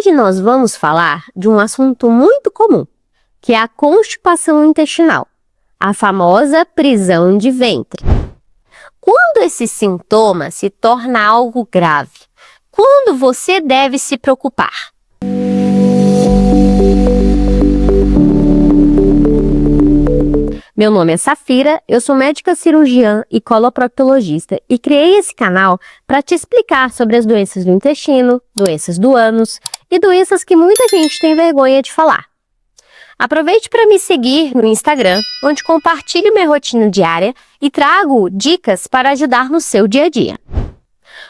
Hoje nós vamos falar de um assunto muito comum, que é a constipação intestinal, a famosa prisão de ventre. Quando esse sintoma se torna algo grave? Quando você deve se preocupar? Meu nome é Safira, eu sou médica cirurgiã e coloproctologista e criei esse canal para te explicar sobre as doenças do intestino, doenças do ânus e doenças que muita gente tem vergonha de falar. Aproveite para me seguir no Instagram, onde compartilho minha rotina diária e trago dicas para ajudar no seu dia a dia.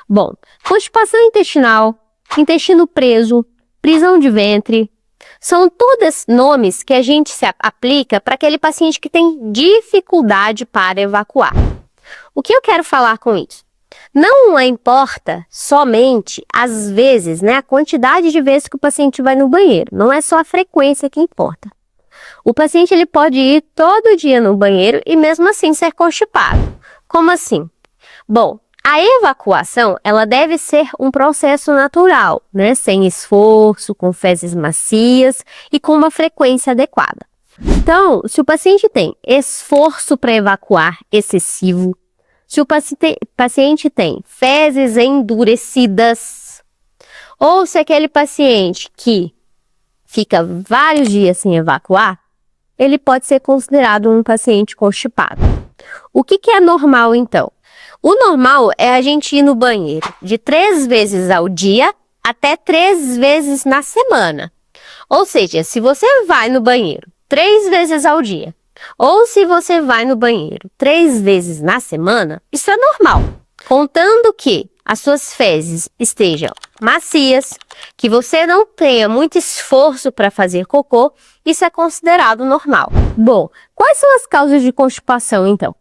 Bom, constipação intestinal, intestino preso, prisão de ventre, são todos nomes que a gente se aplica para aquele paciente que tem dificuldade para evacuar. O que eu quero falar com isso? Não importa somente as vezes, a quantidade de vezes que o paciente vai no banheiro. Não é só a frequência que importa. O paciente ele pode ir todo dia no banheiro e mesmo assim ser constipado. Como assim? Bom, a evacuação, ela deve ser um processo natural, sem esforço, com fezes macias e com uma frequência adequada. Então, se o paciente tem esforço para evacuar excessivo, se o paciente tem fezes endurecidas, ou se aquele paciente que fica vários dias sem evacuar, ele pode ser considerado um paciente constipado. O que é normal, então? O normal é a gente ir no banheiro de 3 vezes ao dia até 3 vezes na semana. Ou seja, se você vai no banheiro 3 vezes ao dia, ou se você vai no banheiro 3 vezes na semana, isso é normal. Contando que as suas fezes estejam macias, que você não tenha muito esforço para fazer cocô, isso é considerado normal. Bom, quais são as causas de constipação, então?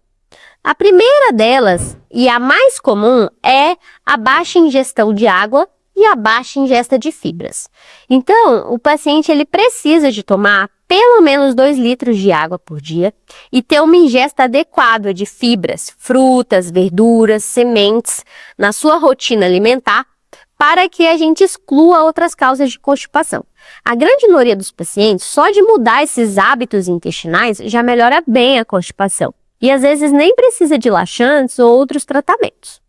A primeira delas, e a mais comum, é a baixa ingestão de água e a baixa ingesta de fibras. Então, o paciente ele precisa de tomar pelo menos 2 litros de água por dia e ter uma ingesta adequada de fibras, frutas, verduras, sementes na sua rotina alimentar para que a gente exclua outras causas de constipação. A grande maioria dos pacientes, só de mudar esses hábitos intestinais, já melhora bem a constipação. E às vezes nem precisa de laxantes ou outros tratamentos.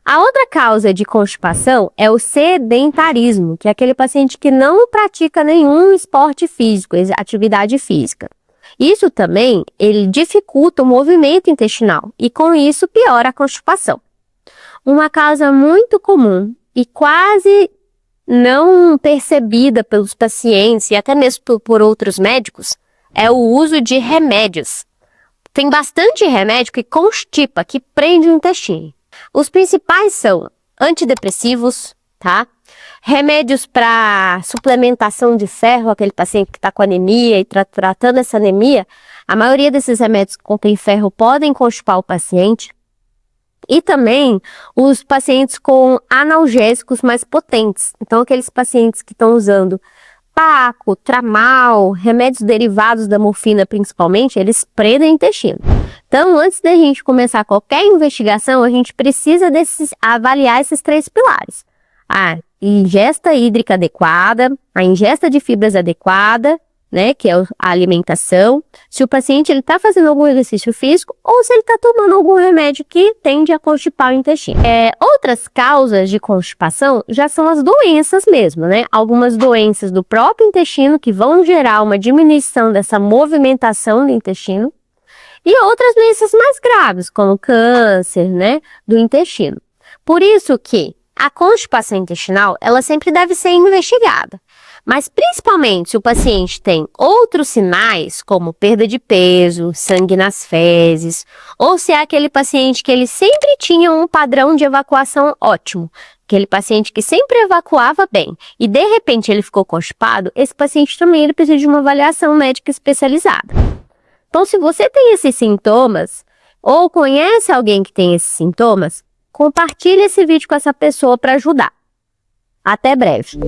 A outra causa de constipação é o sedentarismo, que é aquele paciente que não pratica nenhum esporte físico, atividade física. Isso também, ele dificulta o movimento intestinal e com isso piora a constipação. Uma causa muito comum e quase não percebida pelos pacientes e até mesmo por outros médicos é o uso de remédios. Tem bastante remédio que constipa, que prende o intestino. Os principais são antidepressivos, remédios para suplementação de ferro, aquele paciente que está com anemia e tratando essa anemia, a maioria desses remédios que contêm ferro podem constipar o paciente. E também os pacientes com analgésicos mais potentes. Então, aqueles pacientes que estão usando Paco, Tramal, remédios derivados da morfina principalmente, eles prendem o intestino. Então, antes da gente começar qualquer investigação, a gente precisa avaliar esses 3 pilares. A ingesta hídrica adequada, a ingesta de fibras adequada, que é a alimentação, se o paciente está fazendo algum exercício físico ou se ele está tomando algum remédio que tende a constipar o intestino. Outras causas de constipação já são as doenças mesmo, Algumas doenças do próprio intestino que vão gerar uma diminuição dessa movimentação do intestino e outras doenças mais graves, como câncer, do intestino. Por isso que a constipação intestinal, ela sempre deve ser investigada. Mas principalmente se o paciente tem outros sinais, como perda de peso, sangue nas fezes, ou se é aquele paciente que ele sempre tinha um padrão de evacuação ótimo, aquele paciente que sempre evacuava bem e de repente ele ficou constipado, esse paciente também ele precisa de uma avaliação médica especializada. Então, se você tem esses sintomas ou conhece alguém que tem esses sintomas, compartilhe esse vídeo com essa pessoa para ajudar. Até breve!